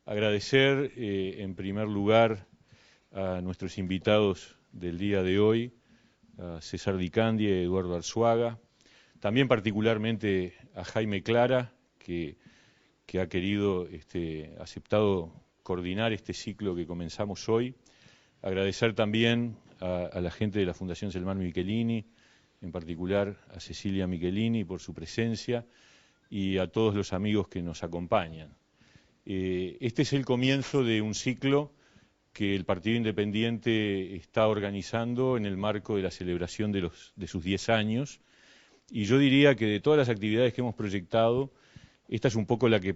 Agradecer en primer lugar a nuestros invitados del día de hoy, a César Di Candi y a Eduardo Arzuaga, también particularmente a Jaime Clara, que ha querido, aceptado coordinar este ciclo que comenzamos hoy. Agradecer también a la gente de la Fundación Selmar Michelini, en particular a Cecilia Michelini por su presencia y a todos los amigos que nos acompañan. Este es el comienzo de un ciclo que el Partido Independiente está organizando en el marco de la celebración de sus 10 años, y yo diría que de todas las actividades que hemos proyectado, esta es un poco la que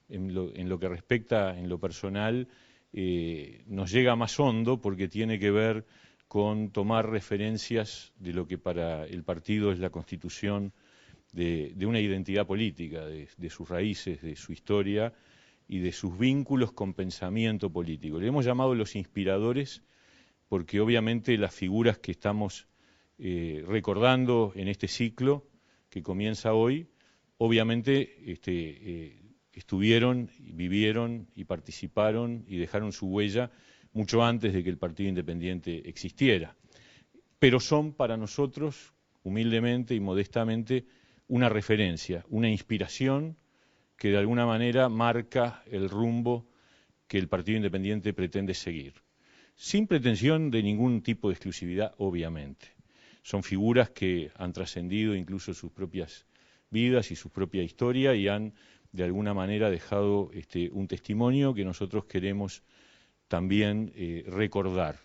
en lo que respecta en lo personal nos llega más hondo, porque tiene que ver con tomar referencias de lo que para el partido es la constitución de una identidad política, de sus raíces, de su historia y de sus vínculos con pensamiento político. Le hemos llamado los inspiradores porque obviamente las figuras que estamos recordando en este ciclo que comienza hoy, obviamente estuvieron, vivieron y participaron y dejaron su huella mucho antes de que el Partido Independiente existiera. Pero son para nosotros, humildemente y modestamente, una referencia, una inspiración que de alguna manera marca el rumbo que el Partido Independiente pretende seguir. Sin pretensión de ningún tipo de exclusividad, obviamente. Son figuras que han trascendido incluso sus propias vidas y su propia historia y han de alguna manera dejado un testimonio que nosotros queremos también recordar.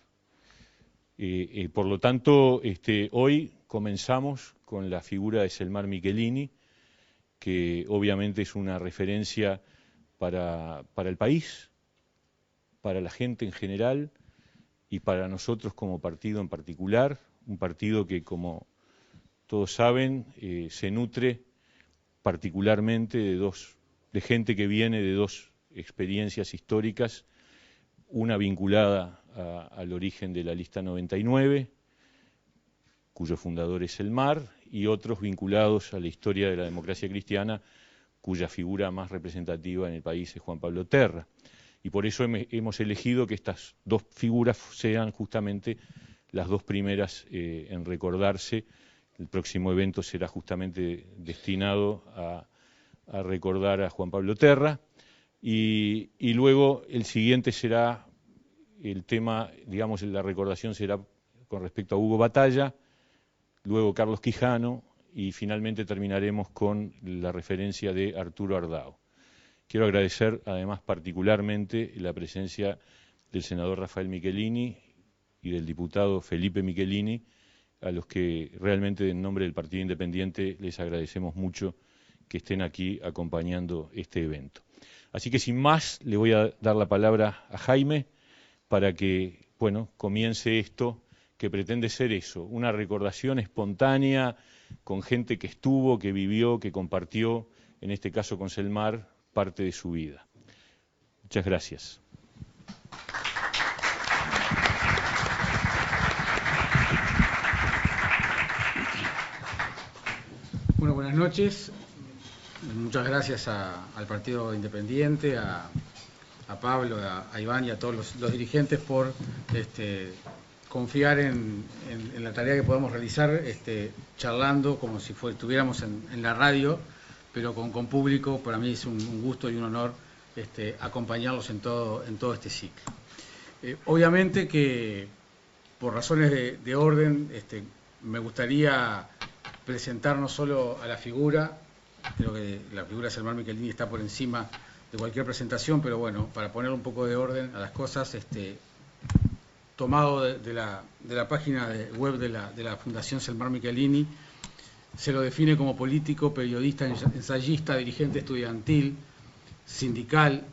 Por lo tanto, hoy comenzamos con la figura de Selmar Michelini, que obviamente es una referencia para el país, para la gente en general y para nosotros como partido en particular, un partido que, como todos saben, se nutre particularmente de gente que viene de dos experiencias históricas, una vinculada al origen de la lista 99, cuyo fundador es Selmar, y otros vinculados a la historia de la democracia cristiana, cuya figura más representativa en el país es Juan Pablo Terra. Y por eso hemos elegido que estas dos figuras sean justamente las dos primeras en recordarse. El próximo evento será justamente destinado a recordar a Juan Pablo Terra, y luego el siguiente será el tema, digamos, la recordación será con respecto a Hugo Batalla, luego Carlos Quijano, y finalmente terminaremos con la referencia de Arturo Ardao. Quiero agradecer además particularmente la presencia del senador Rafael Michelini y del diputado Felipe Michelini, a los que realmente en nombre del Partido Independiente les agradecemos mucho que estén aquí acompañando este evento. Así que sin más, le voy a dar la palabra a Jaime para que, comience esto que pretende ser eso, una recordación espontánea con gente que estuvo, que vivió, que compartió, en este caso con Selmar, parte de su vida. Muchas gracias. Bueno, buenas noches. Muchas gracias al Partido Independiente, a Pablo, a Iván y a todos los dirigentes por confiar en la tarea que podamos realizar, charlando como si estuviéramos en la radio, pero con público. Para mí es un gusto y un honor acompañarlos en todo este ciclo. Obviamente que por razones de orden me gustaría presentar no solo a la figura, creo que la figura de Selmar Michelini está por encima de cualquier presentación, pero bueno, para poner un poco de orden a las cosas, tomado de la página web de la Fundación Selmar Michelini, se lo define como político, periodista, ensayista, dirigente estudiantil, sindical.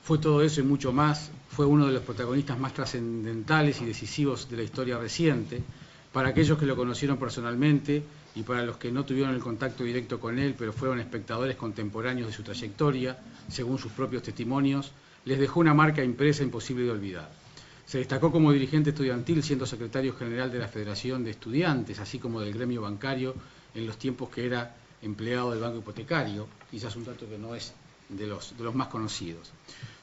Fue todo eso y mucho más. Fue uno de los protagonistas más trascendentales y decisivos de la historia reciente. Para aquellos que lo conocieron personalmente y para los que no tuvieron el contacto directo con él, pero fueron espectadores contemporáneos de su trayectoria, según sus propios testimonios, les dejó una marca impresa imposible de olvidar. Se destacó como dirigente estudiantil, siendo secretario general de la Federación de Estudiantes, así como del gremio bancario, en los tiempos que era empleado del Banco Hipotecario, quizás un dato que no es de los más conocidos.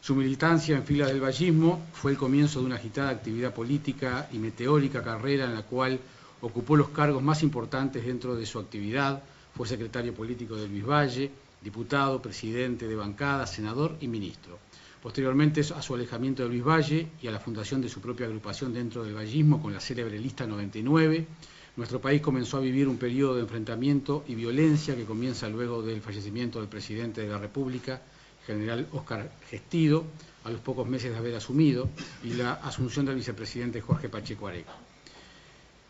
Su militancia en filas del vallismo fue el comienzo de una agitada actividad política y meteórica carrera en la cual ocupó los cargos más importantes dentro de su actividad. Fue secretario político de Luis Valle, diputado, presidente de bancada, senador y ministro. Posteriormente a su alejamiento de Luis Valle y a la fundación de su propia agrupación dentro del vallismo con la célebre Lista 99, nuestro país comenzó a vivir un periodo de enfrentamiento y violencia que comienza luego del fallecimiento del presidente de la República, general Óscar Gestido, a los pocos meses de haber asumido, y la asunción del vicepresidente Jorge Pacheco Areco.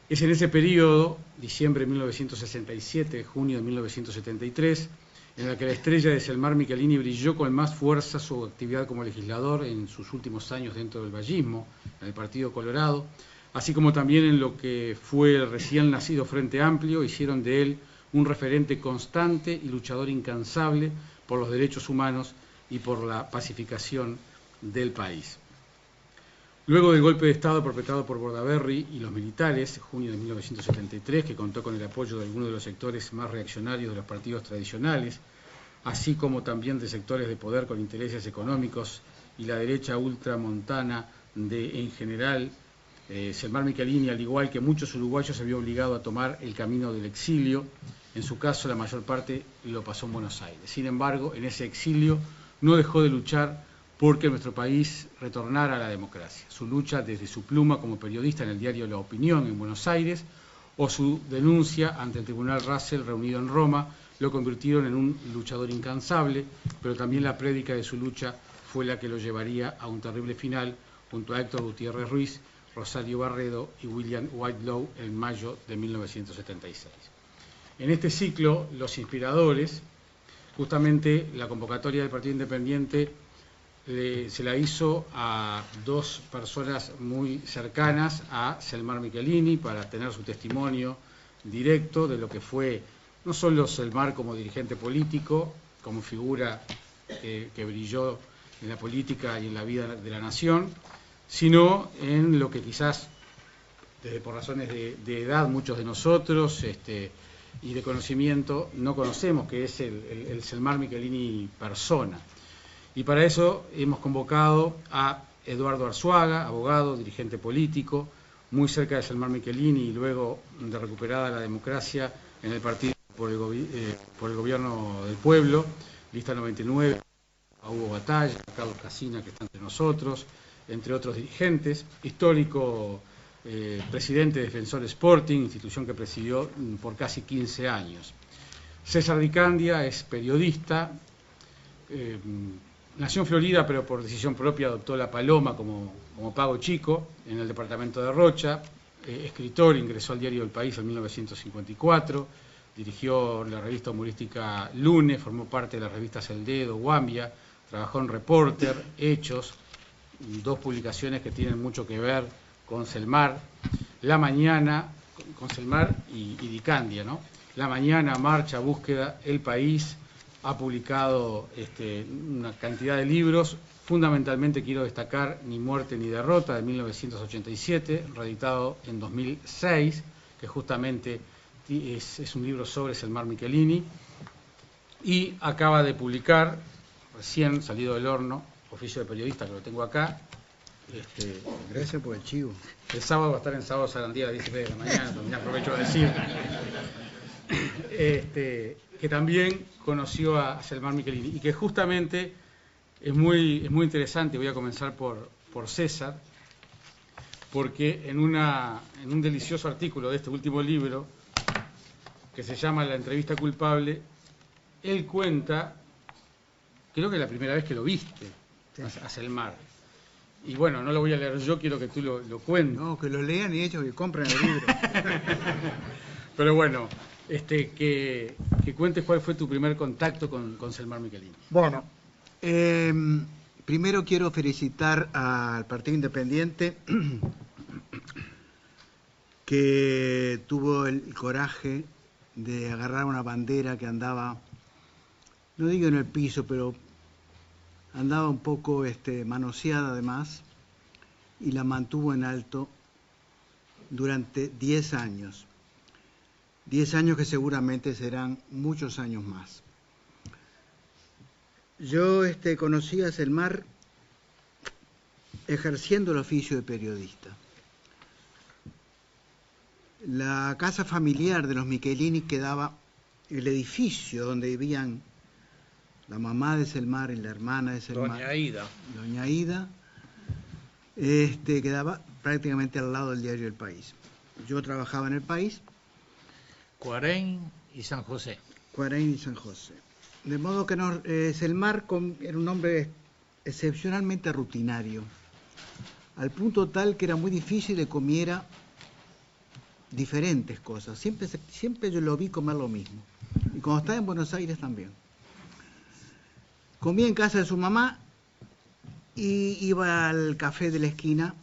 Es en ese periodo, diciembre de 1967, junio de 1973, en la que la estrella de Selmar Michelini brilló con más fuerza su actividad como legislador en sus últimos años dentro del vallismo, en el Partido Colorado, así como también en lo que fue el recién nacido Frente Amplio, hicieron de él un referente constante y luchador incansable por los derechos humanos y por la pacificación del país. Luego del golpe de Estado perpetrado por Bordaberry y los militares, junio de 1973, que contó con el apoyo de algunos de los sectores más reaccionarios de los partidos tradicionales, así como también de sectores de poder con intereses económicos y la derecha ultramontana en general, Selmar Michelini, al igual que muchos uruguayos, se vio obligado a tomar el camino del exilio. En su caso, la mayor parte lo pasó en Buenos Aires. Sin embargo, en ese exilio no dejó de luchar porque nuestro país retornara a la democracia. Su lucha desde su pluma como periodista en el diario La Opinión en Buenos Aires o su denuncia ante el Tribunal Russell reunido en Roma lo convirtieron en un luchador incansable, pero también la prédica de su lucha fue la que lo llevaría a un terrible final junto a Héctor Gutiérrez Ruiz, Rosario Barredo y William Whitelaw en mayo de 1976. En este ciclo, Los Inspiradores, justamente la convocatoria del Partido Independiente se la hizo a dos personas muy cercanas a Selmar Michelini para tener su testimonio directo de lo que fue no solo Selmar como dirigente político, como figura que brilló en la política y en la vida de la nación, sino en lo que quizás, por razones de edad, muchos de nosotros y de conocimiento no conocemos, que es el Selmar Michelini persona. Y para eso hemos convocado a Eduardo Arzuaga, abogado, dirigente político, muy cerca de Selmar Michelini y luego de recuperada la democracia en el partido por el gobierno del pueblo, Lista 99, a Hugo Batalla, a Carlos Casina, que está entre nosotros, entre otros dirigentes, histórico presidente de Defensor Sporting, institución que presidió por casi 15 años. César Di Candia es periodista, nació en Florida, pero por decisión propia adoptó La Paloma como pago chico en el departamento de Rocha, escritor, ingresó al diario El País en 1954, dirigió la revista humorística Lunes, formó parte de las revistas El Dedo, Guambia, trabajó en Reporter, Hechos, dos publicaciones que tienen mucho que ver con Selmar, La Mañana, con Selmar y Di Candia, ¿no? La Mañana, Marcha, Búsqueda, El País, ha publicado una cantidad de libros, fundamentalmente quiero destacar Ni Muerte ni Derrota, de 1987, reeditado en 2006, que justamente es un libro sobre Selmar Michelini, y acaba de publicar, recién salido del horno, Oficio de Periodista, que lo tengo acá. Gracias por el chivo. El sábado va a estar en Sábado Sarandí a las 10:30 de la mañana, también aprovecho de decir. Que también conoció a Selmar Michelini y que justamente es muy interesante. Voy a comenzar por César, porque en un delicioso artículo de este último libro, que se llama La entrevista culpable, él cuenta, creo que es la primera vez que lo viste, a Selmar. Y bueno, no lo voy a leer yo, quiero que tú lo cuentes. No, que lo lean y ellos que compren el libro. Pero bueno, que cuentes cuál fue tu primer contacto con Selmar Michelini. Bueno, primero quiero felicitar al Partido Independiente que tuvo el coraje de agarrar una bandera que andaba, no digo en el piso, pero andaba un poco manoseada además, y la mantuvo en alto durante 10 años. 10 años que seguramente serán muchos años más. Yo conocí a Selmar ejerciendo el oficio de periodista. La casa familiar de los Michelini quedaba en el edificio donde vivían la mamá de Selmar y la hermana de Selmar. Doña Ida. Quedaba prácticamente al lado del diario El País. Yo trabajaba en El País. Cuarén y San José. Cuarén y San José. De modo que Selmar era un hombre excepcionalmente rutinario, al punto tal que era muy difícil que comiera diferentes cosas. Siempre yo lo vi comer lo mismo. Y cuando estaba en Buenos Aires también. Comía en casa de su mamá y iba al café de la esquina.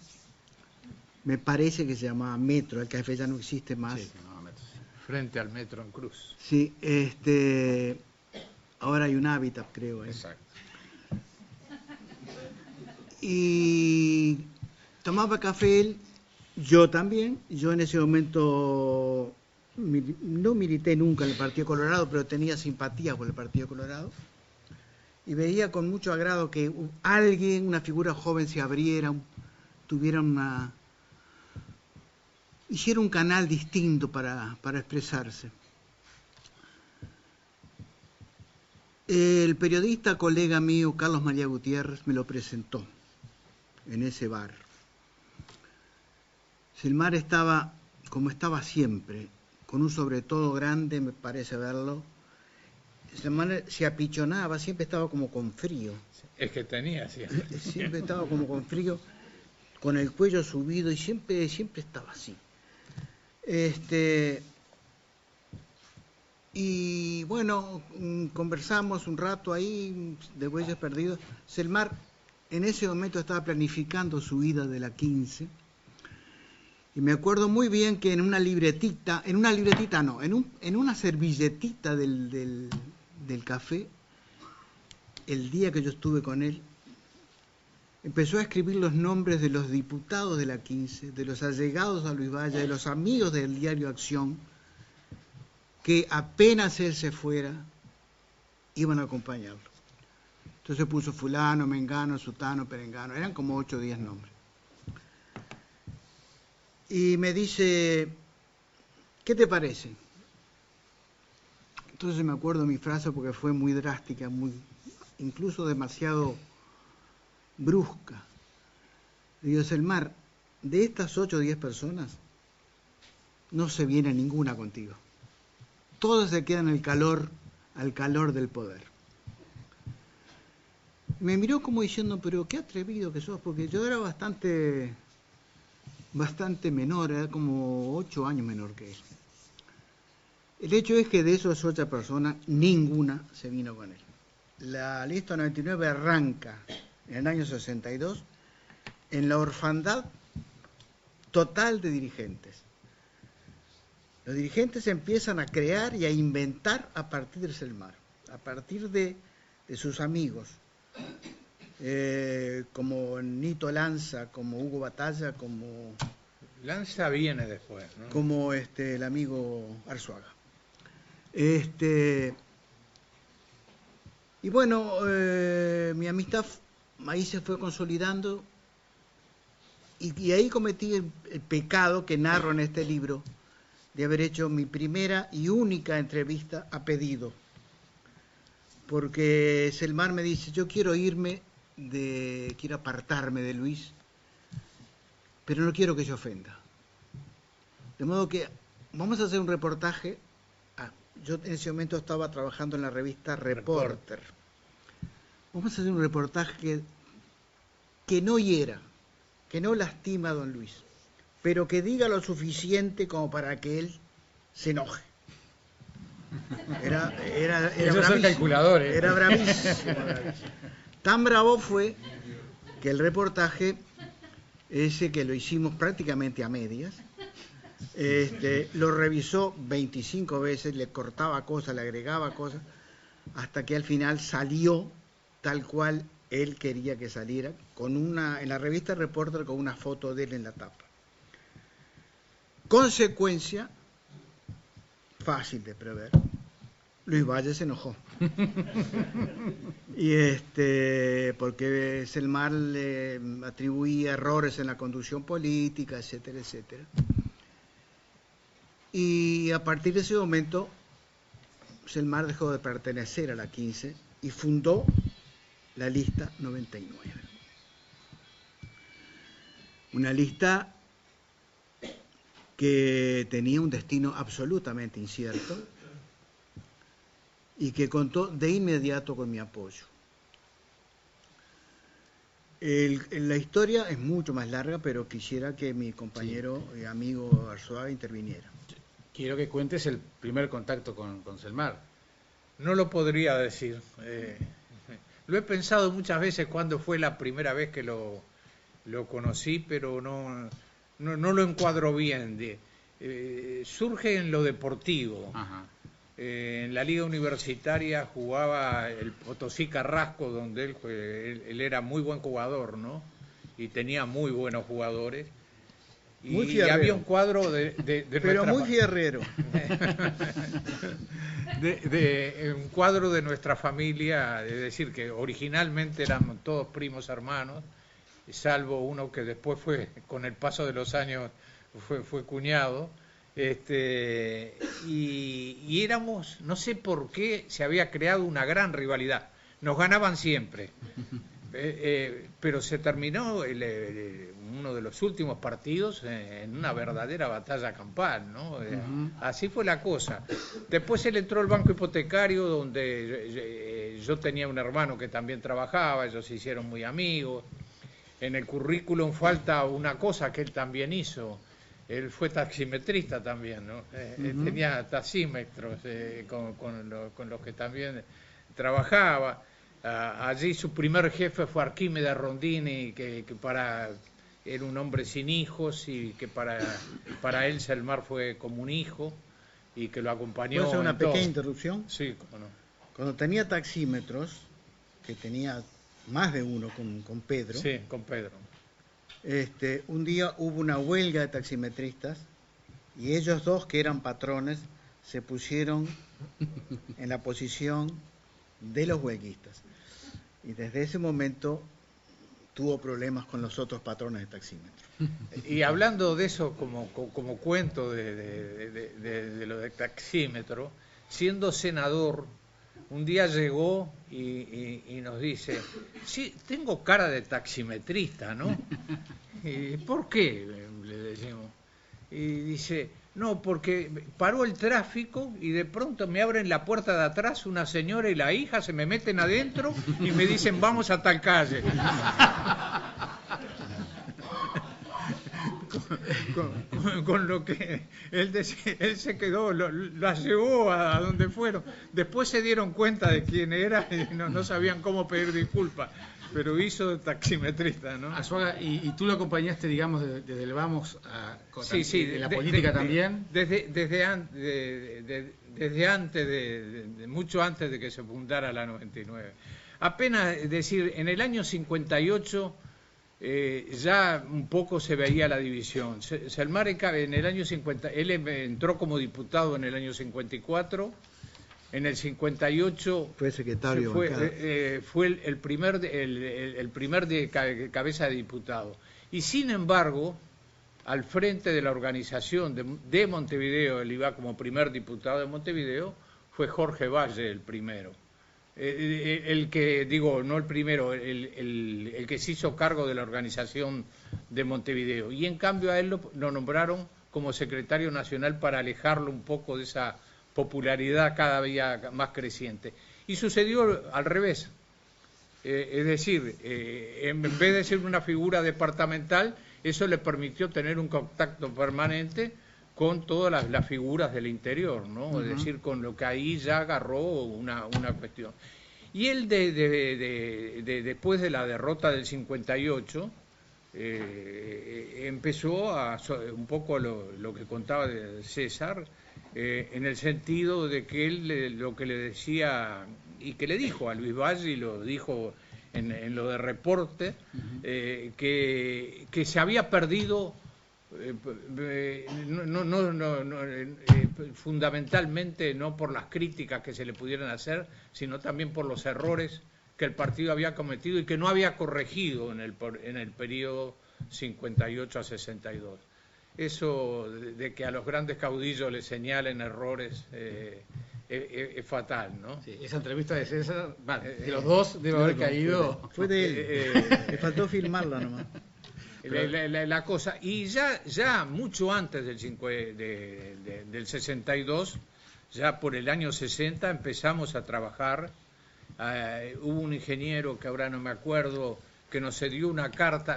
Me parece que se llamaba Metro, el café ya no existe más. Sí, se llamaba Metro, sí. Frente al Metro en Cruz. Sí, ahora hay un Hábitat, creo. Exacto. Y tomaba café él, yo también. Yo en ese momento no milité nunca en el Partido Colorado, pero tenía simpatía por el Partido Colorado. Y veía con mucho agrado que alguien, una figura joven, se abriera, hiciera un canal distinto para expresarse. El periodista colega mío, Carlos María Gutiérrez, me lo presentó en ese bar. Selmar estaba, como estaba siempre, con un sobretodo grande, me parece verlo. Selmar se apichonaba, siempre estaba como con frío. Es que tenía siempre. Siempre estaba como con frío, con el cuello subido, y siempre estaba así. Y bueno, conversamos un rato ahí de Huellas Perdidas. Selmar en ese momento estaba planificando su ida de la 15. Y me acuerdo muy bien que en una servilletita del café, el día que yo estuve con él, empezó a escribir los nombres de los diputados de la 15, de los allegados a Luis Valle, de los amigos del diario Acción, que apenas él se fuera, iban a acompañarlo. Entonces puso fulano, mengano, sutano, perengano, eran como 8 o 10 nombres. Y me dice, ¿qué te parece? Entonces me acuerdo mi frase porque fue muy drástica, incluso demasiado brusca. Le digo, Selmar, de estas 8 o 10 personas, no se viene ninguna contigo. Todas se quedan al calor del poder. Me miró como diciendo, pero qué atrevido que sos, porque yo era bastante menor, era como 8 años menor que él. El hecho es que de esas 8 personas, ninguna se vino con él. La lista 99 arranca en el año 62 en la orfandad total de dirigentes. Los dirigentes empiezan a crear y a inventar a partir de Selmar, a partir de sus amigos, como Nito Lanza, como Hugo Batalla, como... Lanza viene después, ¿no? Como el amigo Arzuaga. Y bueno, mi amistad ahí se fue consolidando y ahí cometí el pecado que narro en este libro, de haber hecho mi primera y única entrevista a pedido. Porque Selmar me dice, yo quiero quiero apartarme de Luis, pero no quiero que se ofenda. De modo que vamos a hacer un reportaje. Yo en ese momento estaba trabajando en la revista Reporter. Vamos a hacer un reportaje que no hiera, que no lastima a don Luis, pero que diga lo suficiente como para que él se enoje. Era Esos son calculadores. Era bravísimo. Tan bravo fue que el reportaje, ese que lo hicimos prácticamente a medias, lo revisó 25 veces, le cortaba cosas, le agregaba cosas, hasta que al final salió tal cual él quería que saliera, en la revista Reporter, con una foto de él en la tapa. Consecuencia fácil de prever, Luis Valle se enojó. Y porque Selmar le atribuía errores en la conducción política, etcétera, etcétera. Y a partir de ese momento, Selmar dejó de pertenecer a la 15 y fundó la lista 99. Una lista que tenía un destino absolutamente incierto y que contó de inmediato con mi apoyo. La historia es mucho más larga, pero quisiera que mi compañero y amigo Arzuaga interviniera. Quiero que cuentes el primer contacto con Selmar. No lo podría decir. Lo he pensado muchas veces cuándo fue la primera vez que lo conocí, pero no lo encuadro bien. Surge en lo deportivo. Ajá. En la liga universitaria jugaba el Potosí Carrasco, donde él era muy buen jugador, ¿no? Y tenía muy buenos jugadores. Y había un cuadro de pero muy fierrero. Un cuadro de nuestra familia, es decir, que originalmente eran todos primos hermanos, salvo uno que después fue, con el paso de los años, fue cuñado. Y éramos, no sé por qué, se había creado una gran rivalidad. Nos ganaban siempre. Pero se terminó uno de los últimos partidos en una verdadera batalla campal, ¿no? Así fue la cosa. Después él entró al banco hipotecario, donde yo tenía un hermano que también trabajaba, ellos se hicieron muy amigos. En el currículum falta una cosa que él también hizo. Él fue taximetrista también, ¿no? Tenía taxímetros con los que también trabajaba. Allí su primer jefe fue Arquímedes Rondini, que era un hombre sin hijos y que para él Selmar fue como un hijo y que lo acompañó. ¿Puedo hacer una pequeña interrupción? Sí, cómo no. Cuando tenía taxímetros, que tenía más de uno con Pedro. Sí, con Pedro. Un día hubo una huelga de taximetristas y ellos dos, que eran patrones, se pusieron en la posición de los huelguistas. Y desde ese momento tuvo problemas con los otros patrones de taxímetro. Y hablando de eso como cuento de lo de taxímetro, siendo senador, un día llegó y nos dice, sí, tengo cara de taximetrista, ¿no? ¿Y por qué? Le decimos. Y dice, no, porque paró el tráfico y de pronto me abren la puerta de atrás una señora y la hija, se me meten adentro y me dicen, vamos a tal calle. Con lo que él se quedó, las llevó a donde fueron. Después se dieron cuenta de quién era y no sabían cómo pedir disculpas, pero hizo de taximetrista, ¿no? Arzuaga, ¿y tú lo acompañaste, digamos, desde el vamos a sí, en la política también? Desde antes, mucho antes de que se fundara la 99. Apenas, es decir, en el año 58 ya un poco se veía la división. Selmar en el año 50, él entró como diputado en el año 54, en el 58 fue secretario, fue el primer cabeza de diputado. Y sin embargo, al frente de la organización de Montevideo, él iba como primer diputado de Montevideo, fue Jorge Valle el primero. El que, digo, no el primero, el que se hizo cargo de la organización de Montevideo. Y en cambio a él lo nombraron como secretario nacional para alejarlo un poco de esa popularidad cada día más creciente. Y sucedió al revés. Es decir, en vez de ser una figura departamental, eso le permitió tener un contacto permanente con todas las figuras del interior, ¿no? Es decir, con lo que ahí ya agarró una cuestión. Y él, después de la derrota del 58, empezó un poco lo que contaba de César, en el sentido de que él lo que le decía, y que le dijo a Luis Valle, y lo dijo en lo de reporte, que se había perdido fundamentalmente no por las críticas que se le pudieran hacer, sino también por los errores que el partido había cometido y que no había corregido en el periodo 58 a 62. Eso de que a los grandes caudillos les señalen errores es fatal, ¿no? Sí, esa entrevista de César, vale, de los dos debe haber caído. Fue de él. Le faltó filmarla nomás. La cosa, y ya mucho antes del 62, ya por el año 60 empezamos a trabajar. Hubo un ingeniero que ahora no me acuerdo, que nos cedió una casa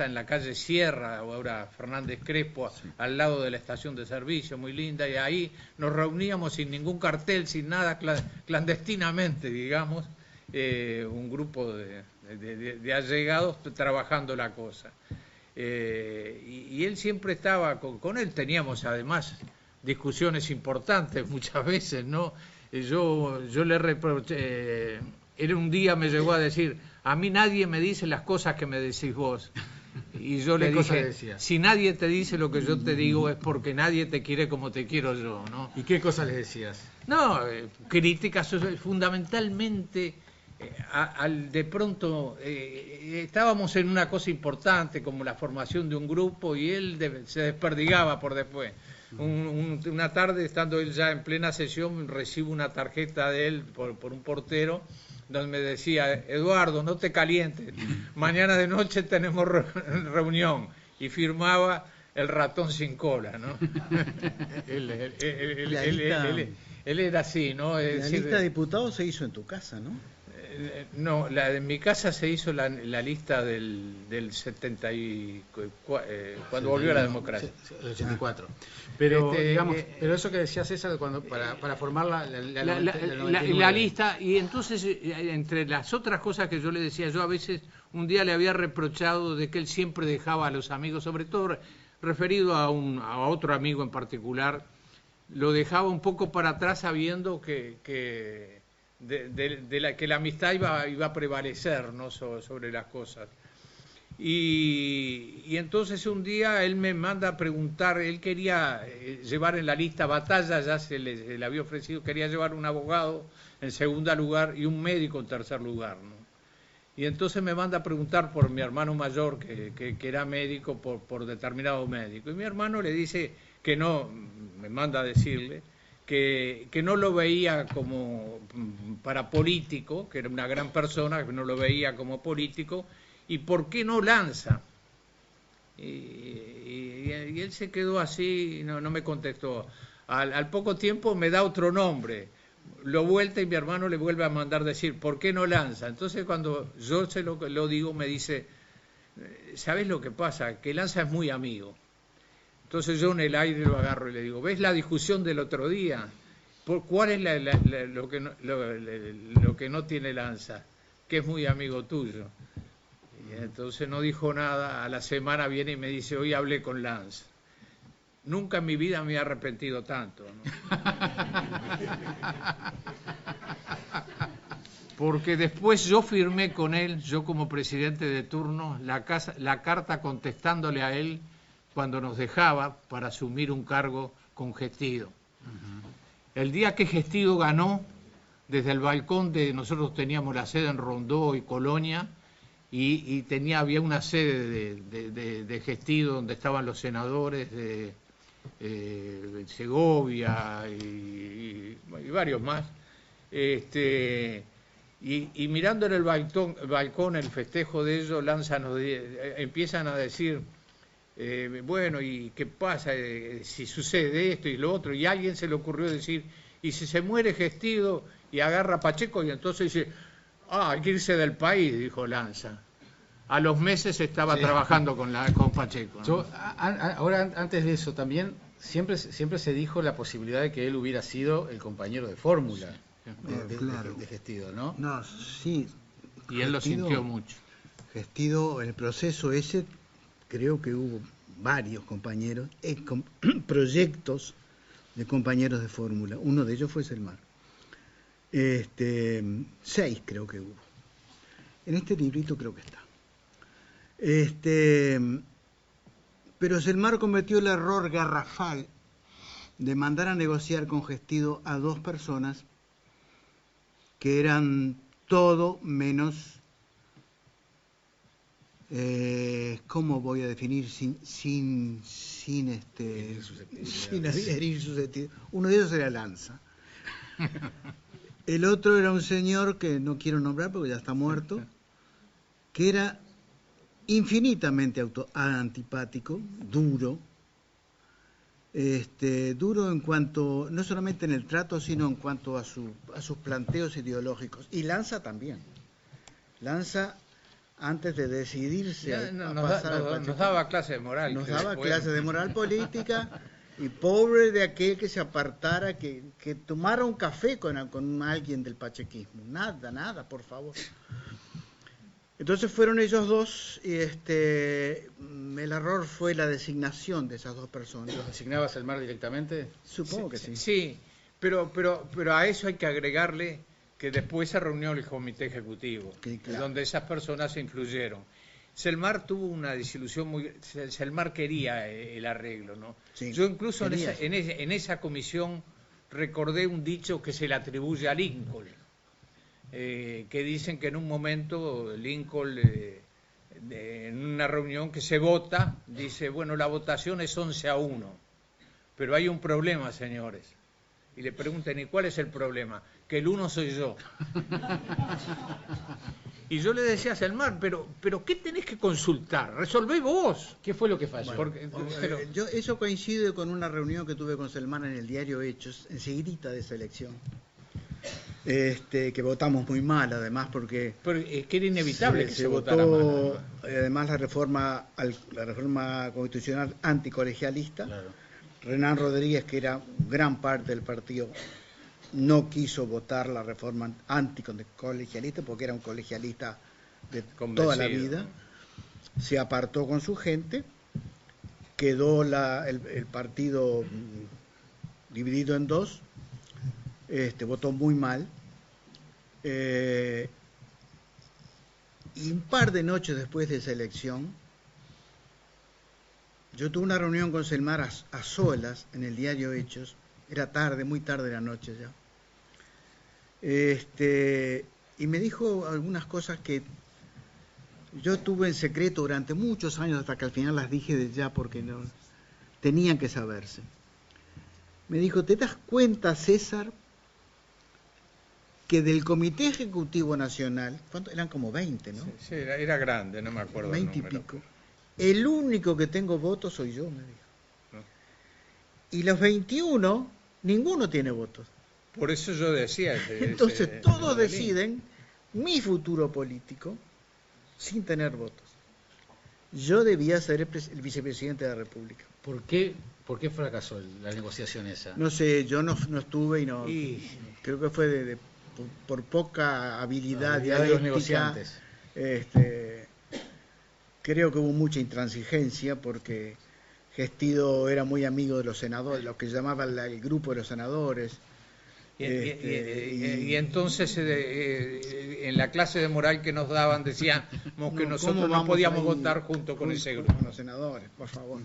en la calle Sierra, ahora Fernández Crespo, sí, al lado de la estación de servicio, muy linda, y ahí nos reuníamos sin ningún cartel, sin nada, clandestinamente, digamos, un grupo de allegados trabajando la cosa. Y él siempre estaba, con él teníamos además discusiones importantes muchas veces, ¿no? Yo le reproché, él un día me llegó a decir: a mí nadie me dice las cosas que me decís vos. Y yo le dije: si nadie te dice lo que yo te digo es porque nadie te quiere como te quiero yo, ¿no? ¿Y qué cosas le decías? No, críticas fundamentalmente. De pronto estábamos en una cosa importante como la formación de un grupo y él se desperdigaba por después. Una tarde, estando él ya en plena sesión, recibo una tarjeta de él por un portero donde me decía: Eduardo, no te calientes, mañana de noche tenemos reunión, y firmaba el ratón sin cola, ¿no? él era así, ¿no? La lista de diputados se hizo en tu casa, ¿no? No, en mi casa se hizo la lista del 70 y cuando volvió la democracia. El 84. Pero digamos, pero eso que decía César para formar la lista, y entonces entre las otras cosas que yo le decía, yo a veces un día le había reprochado de que él siempre dejaba a los amigos, sobre todo referido a otro amigo en particular, lo dejaba un poco para atrás sabiendo que la amistad iba a prevalecer, ¿no? sobre las cosas. Y entonces un día él me manda a preguntar, él quería llevar en la lista Batalla, ya se le había ofrecido, quería llevar un abogado en segundo lugar y un médico en tercer lugar, ¿no? Y entonces me manda a preguntar por mi hermano mayor, que era médico, por determinado médico. Y mi hermano le dice que no, me manda a decirle que no lo veía como para político, que era una gran persona, que no lo veía como político, y ¿por qué no Lanza? Y él se quedó así, no me contestó. Al poco tiempo me da otro nombre, lo vuelta y mi hermano le vuelve a mandar decir: ¿por qué no Lanza? Entonces cuando yo se lo digo, me dice: ¿sabes lo que pasa? Que Lanza es muy amigo. Entonces yo en el aire lo agarro y le digo: ¿ves la discusión del otro día? ¿Cuál es lo que no tiene Lanza? Que es muy amigo tuyo. Y entonces no dijo nada. A la semana viene y me dice: hoy hablé con Lanza. Nunca en mi vida me he arrepentido tanto, ¿no? Porque después yo firmé con él, yo como presidente de turno, la carta contestándole a él cuando nos dejaba para asumir un cargo con Gestido. El día que Gestido ganó, desde el balcón nosotros teníamos la sede en Rondó y Colonia, y había una sede de Gestido donde estaban los senadores de Segovia y varios más. Y mirando en el balcón el festejo de ellos, empiezan a decir: bueno, ¿y qué pasa si sucede esto y lo otro? Y a alguien se le ocurrió decir: ¿y si se muere Gestido? Y agarra a Pacheco, y entonces dice: hay que irse del país, dijo Lanza. A los meses estaba trabajando con Pacheco, ¿no? Ahora, antes de eso, también siempre se dijo la posibilidad de que él hubiera sido el compañero de fórmula de Gestido, ¿no? No, sí. Y él lo sintió mucho. Gestido, en el proceso ese, creo que hubo varios compañeros, proyectos de compañeros de fórmula. Uno de ellos fue Selmar. 6 creo que hubo. En este librito creo que está. Pero Selmar cometió el error garrafal de mandar a negociar con Gestido a 2 personas que eran todo menos, ¿cómo voy a definir? Sin herir susceptibilidad. Uno de ellos era Lanza. El otro era un señor que no quiero nombrar porque ya está muerto, que era infinitamente antipático, duro, duro en cuanto, no solamente en el trato, sino en cuanto a sus planteos ideológicos. Y Lanza también. Lanza, antes de decidirse Nos pasar daba clase de moral. nos daba clases de moral política, y pobre de aquel que se apartara, que tomara un café con alguien del pachequismo. Nada, por favor. Entonces fueron ellos dos, y el error fue la designación de esas 2 personas. ¿Los designaba Selmar directamente? Supongo que sí. Sí, pero a eso hay que agregarle que después se reunió el comité ejecutivo, Sí, claro. donde esas personas se incluyeron. Selmar tuvo una desilusión muy... Selmar quería el arreglo, ¿no? Sí, Yo incluso quería. en esa comisión recordé un dicho que se le atribuye a Lincoln. Que dicen que en un momento Lincoln, en una reunión que se vota, dice, bueno, la votación es 11-1, pero hay un problema, señores. Y le preguntan, ¿y cuál es el problema? Que el 1 soy yo. Y yo le decía a Selmar, pero ¿qué tenés que consultar? Resolvé vos. ¿Qué fue lo que falló? Yo eso coincide con una reunión que tuve con Selmar en el diario Hechos, enseguidita de esa elección. Que votamos muy mal, además, porque Pero es que era inevitable que se votó, votara mal. además, la reforma constitucional anticolegialista. Claro. Renán Rodríguez, que era gran parte del partido, no quiso votar la reforma anticolegialista porque era un colegialista de toda la vida. Se apartó con su gente, quedó el partido dividido en 2. Votó muy mal, y un par de noches después de esa elección, yo tuve una reunión con Selmar a solas en el diario Hechos, era tarde, muy tarde de la noche ya, y me dijo algunas cosas que yo tuve en secreto durante muchos años, hasta que al final las dije de ya porque no tenían que saberse. Me dijo, ¿te das cuenta, César, que del Comité Ejecutivo Nacional, ¿cuánto? Eran como 20, ¿no? Sí, era grande, no me acuerdo 20 el número. y pico. El único que tengo votos soy yo, me dijo. ¿No? Y los 21, ninguno tiene votos. Por eso yo decía... Entonces todos deciden mi futuro político sin tener votos. Yo debía ser el vicepresidente de la República. ¿Por qué fracasó la negociación esa? No sé, yo no estuve y creo que fue por poca habilidad de los dialéctica. negociantes. Creo que hubo mucha intransigencia porque Gestido era muy amigo de los senadores, lo que llamaban el grupo de los senadores. Y entonces en la clase de moral que nos daban decíamos que nosotros no podíamos votar junto con ese grupo. Con los senadores, por favor.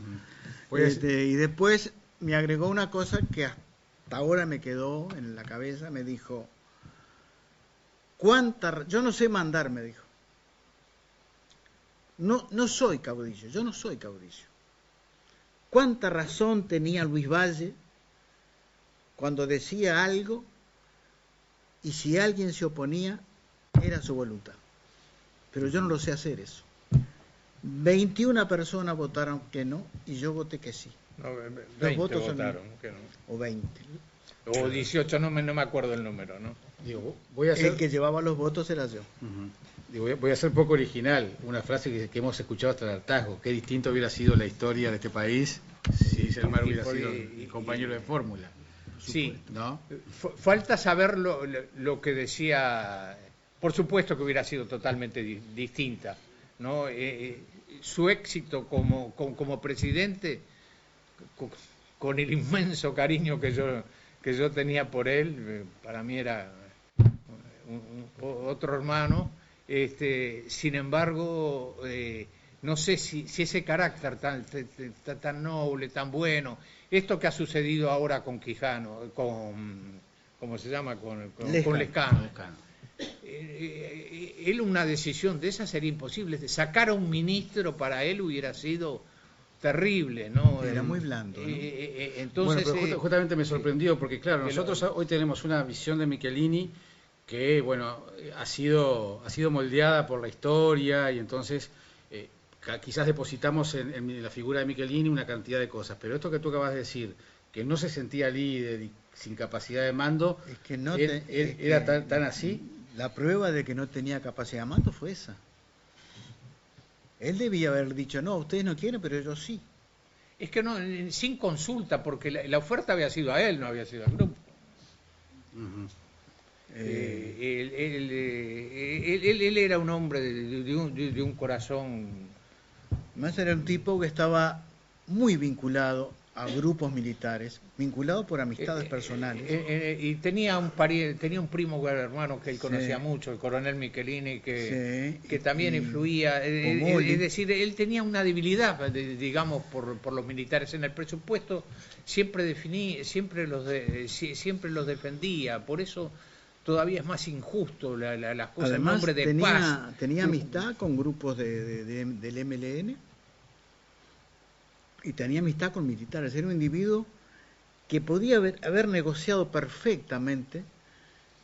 Y después me agregó una cosa que hasta ahora me quedó en la cabeza, me dijo, yo no sé mandar, me dijo. No soy caudillo, yo no soy caudillo. ¿Cuánta razón tenía Luis Valle cuando decía algo y si alguien se oponía era su voluntad? Pero yo no lo sé hacer eso. 21 personas votaron que no y yo voté que sí. No, 20 Los votos votaron que no. O 20. O 18, no me acuerdo el número, ¿no? Digo, voy a hacer... El que llevaba los votos era yo. Digo, voy a ser poco original. Una frase que hemos escuchado hasta el hartazgo. Qué distinto hubiera sido la historia de este país si Selmar hubiera sido mi compañero de fórmula. Sí, ¿no? Falta saber lo que decía. Por supuesto que hubiera sido totalmente distinta, ¿no? Su éxito como presidente, con el inmenso cariño que yo tenía por él, para mí era otro hermano. Sin embargo, no sé si ese carácter tan noble, tan bueno, esto que ha sucedido ahora con Quijano, ¿cómo se llama? Con Lescano. Él una decisión de esa sería imposible. Sacar a un ministro para él hubiera sido terrible, ¿no? Era muy blando, ¿no? Entonces, bueno, pero justamente me sorprendió porque, claro, nosotros hoy tenemos una visión de Michelini que, bueno, ha sido moldeada por la historia y entonces quizás depositamos en la figura de Michelini una cantidad de cosas. Pero esto que tú acabas de decir, que no se sentía líder y sin capacidad de mando, es que no era tan así. La prueba de que no tenía capacidad de mando fue esa. Él debía haber dicho, no, ustedes no quieren, pero yo sí. Es que no, sin consulta, porque la oferta había sido a él, no había sido al grupo. Él era un hombre de un corazón. Más era un tipo que estaba muy vinculado a grupos militares, vinculado por amistades personales. Y tenía un primo hermano que él conocía mucho, el coronel Michelini, que también influía. Es decir, él tenía una debilidad, digamos, por los militares. En el presupuesto siempre los defendía, por eso todavía es más injusto las cosas. Además, en nombre de paz. Tenía amistad con grupos del MLN. Y tenía amistad con militares. Era un individuo que podía haber negociado perfectamente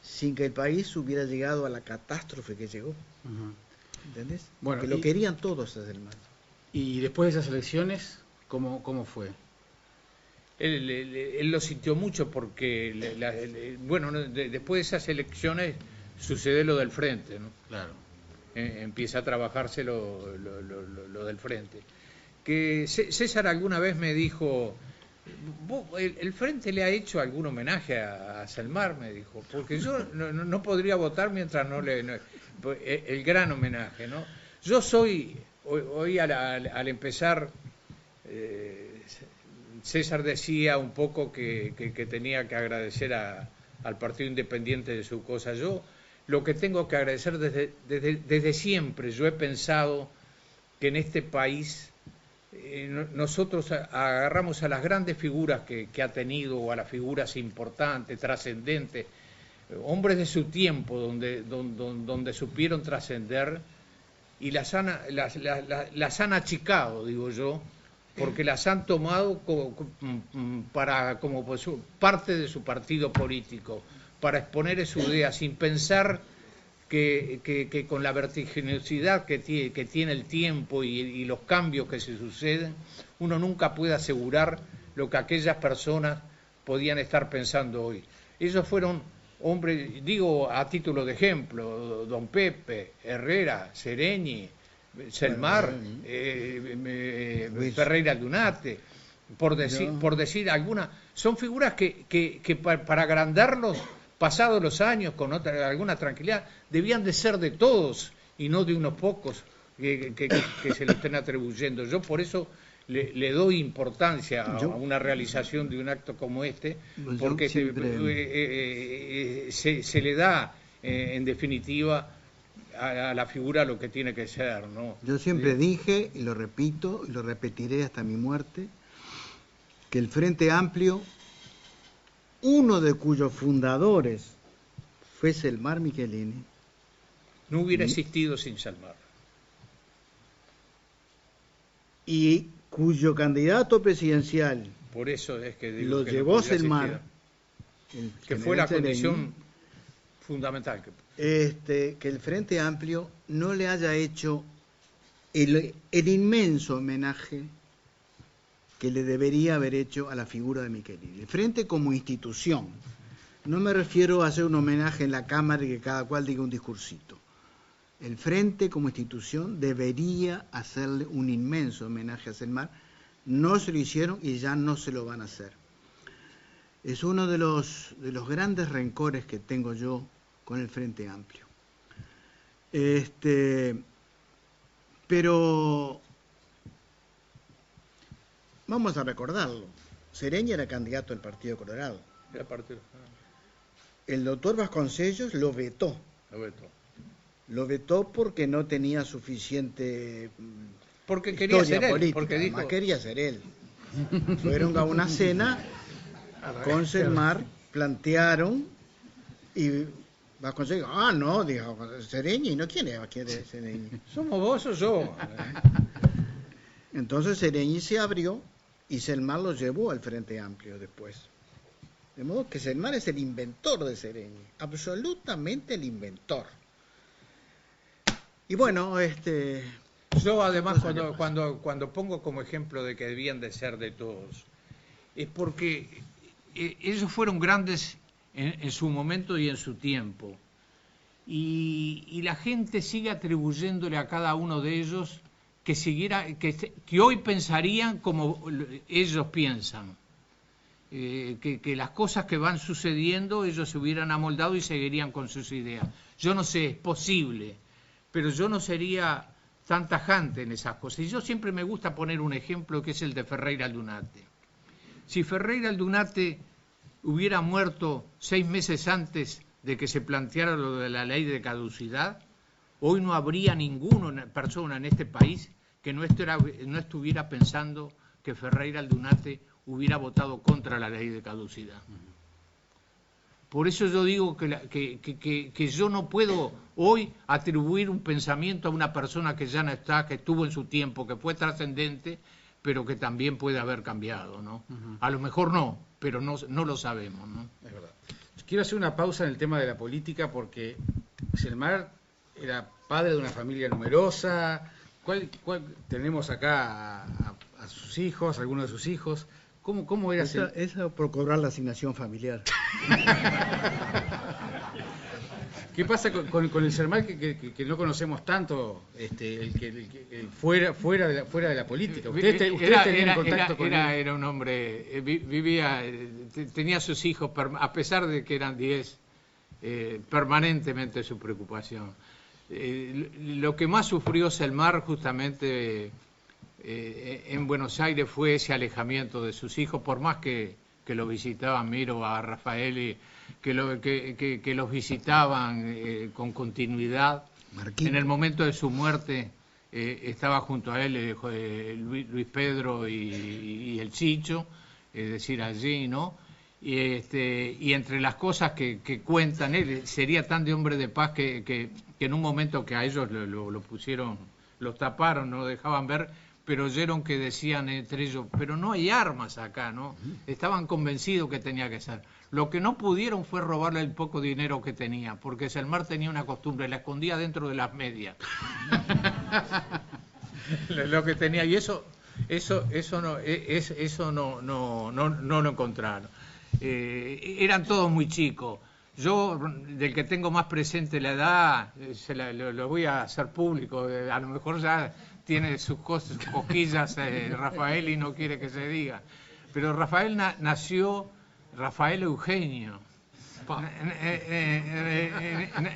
sin que el país hubiera llegado a la catástrofe que llegó. ¿Entendés? Bueno, porque lo querían todos desde el mando. ¿Y después de esas elecciones, cómo fue? Él lo sintió mucho porque, después de esas elecciones sucede lo del frente, ¿no? Claro. Empieza a trabajarse lo del frente. Que César alguna vez me dijo, ¿el Frente le ha hecho algún homenaje a Selmar? Me dijo, porque yo no podría votar mientras el gran homenaje, ¿no? Yo soy, hoy al empezar, César decía un poco que tenía que agradecer al Partido Independiente de su cosa. Yo lo que tengo que agradecer desde siempre, yo he pensado que en este país nosotros agarramos a las grandes figuras que ha tenido, o a las figuras importantes, trascendentes, hombres de su tiempo, donde supieron trascender, y las han achicado, digo yo, porque las han tomado como parte de su partido político, para exponer su idea, sin pensar que con la vertiginosidad que tiene el tiempo y los cambios que se suceden, uno nunca puede asegurar lo que aquellas personas podían estar pensando hoy. Ellos fueron hombres, digo a título de ejemplo, don Pepe, Herrera, Sereñi, Selmar, Ferreira Lunate, por decir alguna, son figuras que para agrandarlos, pasados los años, con alguna tranquilidad, debían de ser de todos y no de unos pocos que se le estén atribuyendo. Yo por eso le doy importancia a una realización de un acto como este, porque se le da, en definitiva, a la figura lo que tiene que ser, ¿no? Yo siempre dije, y lo repito, y lo repetiré hasta mi muerte, que el Frente Amplio, uno de cuyos fundadores fue Selmar Michelini, no hubiera existido sin Selmar. Y cuyo candidato presidencial, por eso es que digo lo que llevó no Selmar, que fue la condición fundamental. Que el Frente Amplio no le haya hecho el inmenso homenaje que le debería haber hecho a la figura de Michelini. El Frente como institución, no me refiero a hacer un homenaje en la Cámara y que cada cual diga un discursito. El Frente como institución debería hacerle un inmenso homenaje a Selmar. No se lo hicieron y ya no se lo van a hacer. Es uno de los grandes rencores que tengo yo con el Frente Amplio. Pero vamos a recordarlo. Sereñi era candidato del Partido Colorado. El doctor Vasconcellos lo vetó. Lo vetó porque no tenía suficiente Porque quería ser él, política, porque dijo... además quería ser él. Fueron a una cena con Selmar, plantearon y va a conseguir. Ah, no, dijo Sereñi, ¿no? ¿Quién quiere Sereñi? ¿Somos vos o yo? Entonces Sereñi se abrió y Selmar lo llevó al Frente Amplio después. De modo que Selmar es el inventor de Sereñi, absolutamente el inventor. Y bueno, Yo además cuando pongo como ejemplo de que debían de ser de todos, es porque ellos fueron grandes en su momento y en su tiempo. Y la gente sigue atribuyéndole a cada uno de ellos que hoy pensarían como ellos piensan. Que las cosas que van sucediendo ellos se hubieran amoldado y seguirían con sus ideas. Yo no sé, es posible, pero yo no sería tan tajante en esas cosas. Y yo siempre me gusta poner un ejemplo que es el de Ferreira Aldunate. Si Ferreira Aldunate hubiera muerto 6 meses antes de que se planteara lo de la ley de caducidad, hoy no habría ninguna persona en este país que no estuviera pensando que Ferreira Aldunate hubiera votado contra la ley de caducidad. Por eso yo digo que yo no puedo hoy atribuir un pensamiento a una persona que ya no está, que estuvo en su tiempo, que fue trascendente, pero que también puede haber cambiado, ¿no? A lo mejor no, pero no lo sabemos, ¿no? Es verdad. Quiero hacer una pausa en el tema de la política porque Selmar era padre de una familia numerosa. Tenemos acá a sus hijos, algunos de sus hijos. ¿Cómo era Eso por cobrar la asignación familiar. ¿Qué pasa con el Selmar que no conocemos tanto, el fuera de la política? Ustedes tenían contacto con él. Era un hombre, vivía, tenía sus hijos, a pesar de que eran 10, permanentemente su preocupación. Lo que más sufrió Selmar justamente en Buenos Aires fue ese alejamiento de sus hijos, por más que lo visitaban, miro a Rafael y que los visitaban con continuidad. Marquín. En el momento de su muerte estaba junto a él Luis Pedro y el Chicho, es decir, allí, ¿no? Y entre las cosas que cuentan, él sería tan de hombre de paz que en un momento que a ellos lo pusieron, los taparon, no lo dejaban ver, pero oyeron que decían entre ellos, pero no hay armas acá, ¿no? Estaban convencidos que tenía que ser. Lo que no pudieron fue robarle el poco dinero que tenía, porque Selmar tenía una costumbre, la escondía dentro de las medias. Lo que tenía, y eso no lo encontraron. Eran todos muy chicos. Yo, del que tengo más presente la edad, lo voy a hacer público, a lo mejor ya tiene sus cosquillas Rafael y no quiere que se diga. Pero Rafael nació Rafael Eugenio.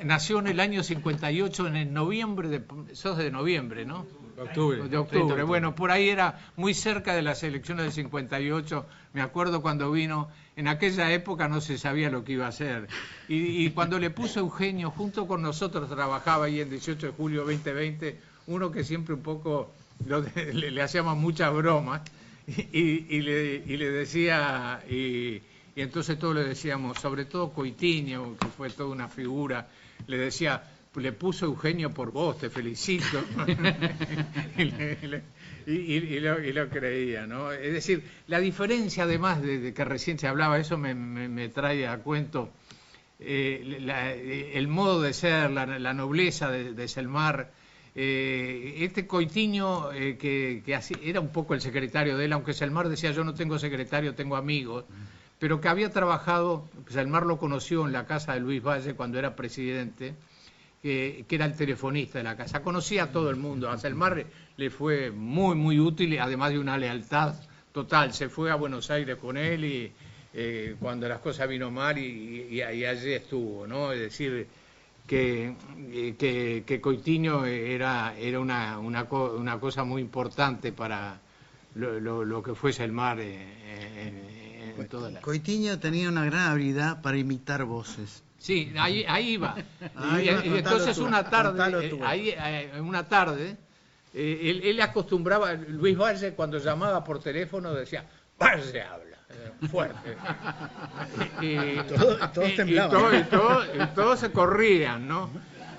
Nació en el año 58, en el noviembre, sos de noviembre, ¿no? De octubre. Bueno, por ahí era muy cerca de las elecciones del 58. Me acuerdo cuando vino, en aquella época no se sabía lo que iba a hacer. Y cuando le puso Eugenio, junto con nosotros trabajaba ahí el 18 de julio 2020, uno que siempre un poco le hacíamos muchas bromas, y le decía, y entonces todos le decíamos, sobre todo Coitiño, que fue toda una figura, le decía, le puso Eugenio por vos, te felicito. y lo creía, ¿no? Es decir, la diferencia, además de que recién se hablaba, eso me trae a cuento el modo de ser, la nobleza de Selmar. Este Coitiño, que era un poco el secretario de él, aunque Selmar decía, yo no tengo secretario, tengo amigos, pero que había trabajado, Selmar lo conoció en la casa de Luis Valle cuando era presidente, que era el telefonista de la casa, conocía a todo el mundo. A Selmar le fue muy, muy útil, además de una lealtad total. Se fue a Buenos Aires con él y cuando las cosas vino mal y allí estuvo, ¿no? Es decir, que Coitiño era una cosa muy importante para lo que fue Selmar en toda la... Coitiño tenía una gran habilidad para imitar voces. Sí, ahí iba. Y entonces una tarde, él acostumbraba, Luis Valle cuando llamaba por teléfono decía, Valle habla, fuerte. Todos temblaban. Y todos se corrían, ¿no?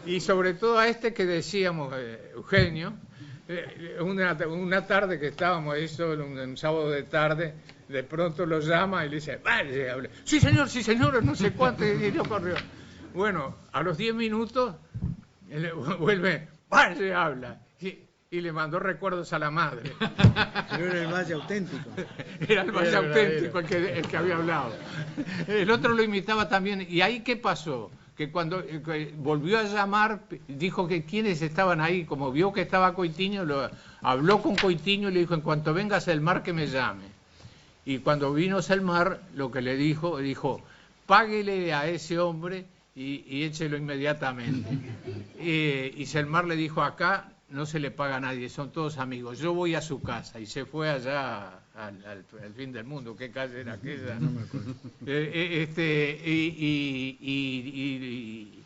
Y sobre todo a este que decíamos, Eugenio, una tarde que estábamos ahí solo, un sábado de tarde, de pronto lo llama y le dice, Valle habla. Sí señor, no sé cuánto, y no corrió. Bueno, a los 10 minutos, él vuelve, Valle habla. Y le mandó recuerdos a la madre. Pero era el Valle auténtico. Era el Valle auténtico el que había hablado. El otro lo imitaba también. ¿Y ahí qué pasó? Que cuando volvió a llamar, dijo que quienes estaban ahí, como vio que estaba Coitiño, habló con Coitiño y le dijo, en cuanto venga Selmar que me llame. Y cuando vino Selmar, lo que le dijo, páguele a ese hombre y échelo inmediatamente. Y Selmar le dijo, acá no se le paga a nadie, son todos amigos, yo voy a su casa. Y se fue allá al fin del mundo. ¿Qué calle era aquella? No me acuerdo.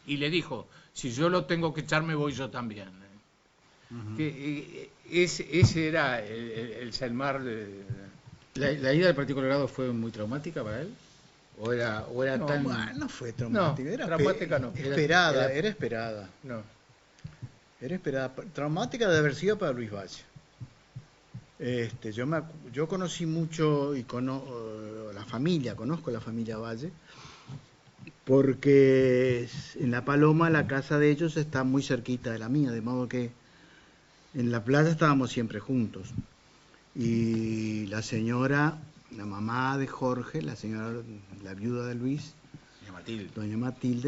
Y le dijo, si yo lo tengo que echar, me voy yo también. Ese era el Selmar. ¿La ida del Partido Colorado fue muy traumática para él? ¿O era No, tan...? no fue traumática. No, era traumática no. Esperada, era esperada. No. Era esperada. Traumática de haber sido para Luis Valle. Yo conocí mucho y conozco la familia Valle, porque en La Paloma la casa de ellos está muy cerquita de la mía, de modo que en la playa estábamos siempre juntos. Y la señora, la mamá de Jorge, la viuda de Luis, Doña Matilde. doña Matilde,